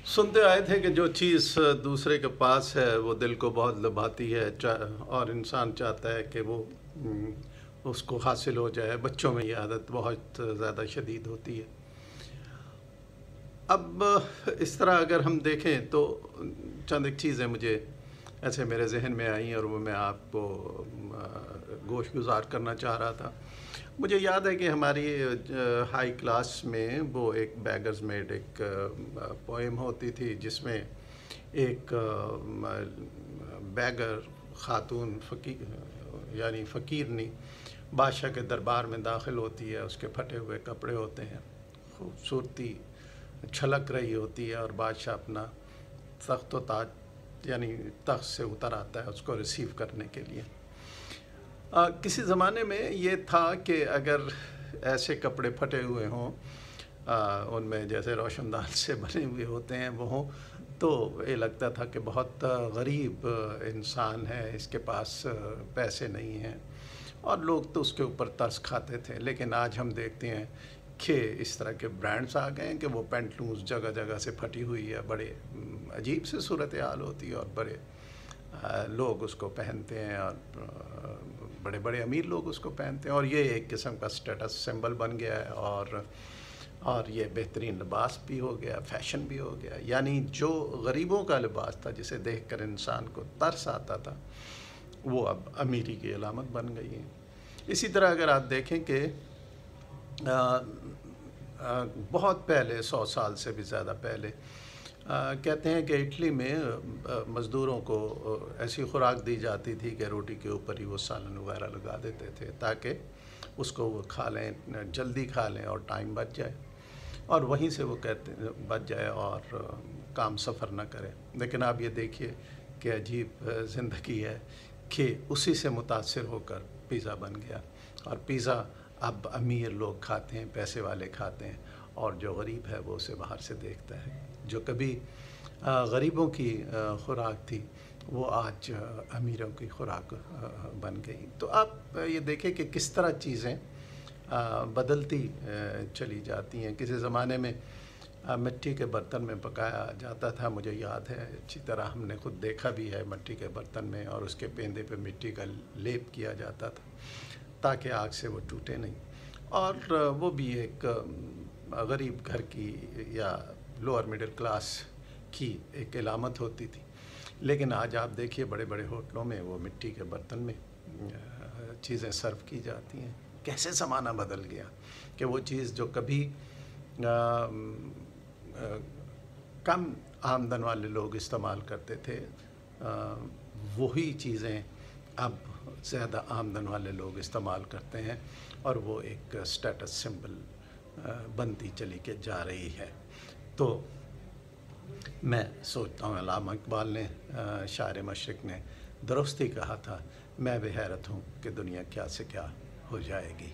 सुनते आए थे कि जो चीज़ दूसरे के पास है वो दिल को बहुत लुभाती है, और इंसान चाहता है कि वो उसको हासिल हो जाए। बच्चों में ये आदत बहुत ज़्यादा शदीद होती है। अब इस तरह अगर हम देखें तो चंद एक चीज़ें मुझे ऐसे मेरे जहन में आई और वो मैं आपको गोश गुजार करना चाह रहा था। मुझे याद है कि हमारी हाई क्लास में वो एक बैगर्स मेड एक पोएम होती थी, जिसमें एक बैगर खातून यानी फ़कीरनी बादशाह के दरबार में दाखिल होती है। उसके फटे हुए कपड़े होते हैं, खूबसूरती छलक रही होती है, और बादशाह अपना तख्त व ताज यानी तख्त से उतर आता है उसको रिसीव करने के लिए। किसी ज़माने में ये था कि अगर ऐसे कपड़े फटे हुए हों, उनमें जैसे रोशनदान से बने हुए होते हैं वो हों, तो ये लगता था कि बहुत गरीब इंसान है, इसके पास पैसे नहीं हैं, और लोग तो उसके ऊपर तरस खाते थे। लेकिन आज हम देखते हैं कि इस तरह के ब्रांड्स आ गए हैं कि वो पैंटलून्स जगह जगह से फटी हुई है, बड़े अजीब से सूरत हाल होती है, और बड़े लोग उसको पहनते हैं, और बड़े बड़े अमीर लोग उसको पहनते हैं, और ये एक किस्म का स्टेटस सिंबल बन गया है, और ये बेहतरीन लिबास भी हो गया, फैशन भी हो गया। यानी जो गरीबों का लिबास था, जिसे देखकर इंसान को तरस आता था, वो अब अमीरी की अलामत बन गई है। इसी तरह अगर आप देखें कि बहुत पहले, 100 साल से भी ज़्यादा पहले, कहते हैं कि इटली में मज़दूरों को ऐसी खुराक दी जाती थी कि रोटी के ऊपर ही वो सालन वगैरह लगा देते थे, ताकि उसको वो खा लें, जल्दी खा लें और टाइम बच जाए, और वहीं से वो बच जाए और काम सफ़र ना करें। लेकिन आप ये देखिए कि अजीब ज़िंदगी है कि उसी से मुतासिर होकर पिज़्ज़ा बन गया, और पिज़्ज़ा अब अमीर लोग खाते हैं, पैसे वाले खाते हैं, और जो गरीब है वो उसे बाहर से देखता है। जो कभी गरीबों की खुराक थी, वो आज अमीरों की खुराक बन गई। तो आप ये देखें कि किस तरह चीज़ें बदलती चली जाती हैं। किसी ज़माने में मिट्टी के बर्तन में पकाया जाता था, मुझे याद है अच्छी तरह, हमने खुद देखा भी है मिट्टी के बर्तन में, और उसके पेंदे पे मिट्टी का लेप किया जाता था ताकि आग से वो टूटे नहीं, और वो भी एक गरीब घर की या लोअर मिडिल क्लास की एक इलामत होती थी। लेकिन आज आप देखिए बड़े बड़े होटलों में वो मिट्टी के बर्तन में चीज़ें सर्व की जाती हैं। कैसे ज़माना बदल गया कि वो चीज़ जो कभी कम आमदन वाले लोग इस्तेमाल करते थे, वही चीज़ें अब ज़्यादा आमदन वाले लोग इस्तेमाल करते हैं, और वो एक स्टेटस सिंबल बनती चली के जा रही है। तो मैं सोचता हूँ अल्लामा इकबाल ने, शायर मशरिक़ ने दुरुस्त ही कहा था, मैं भी हैरत हूँ कि दुनिया क्या से क्या हो जाएगी।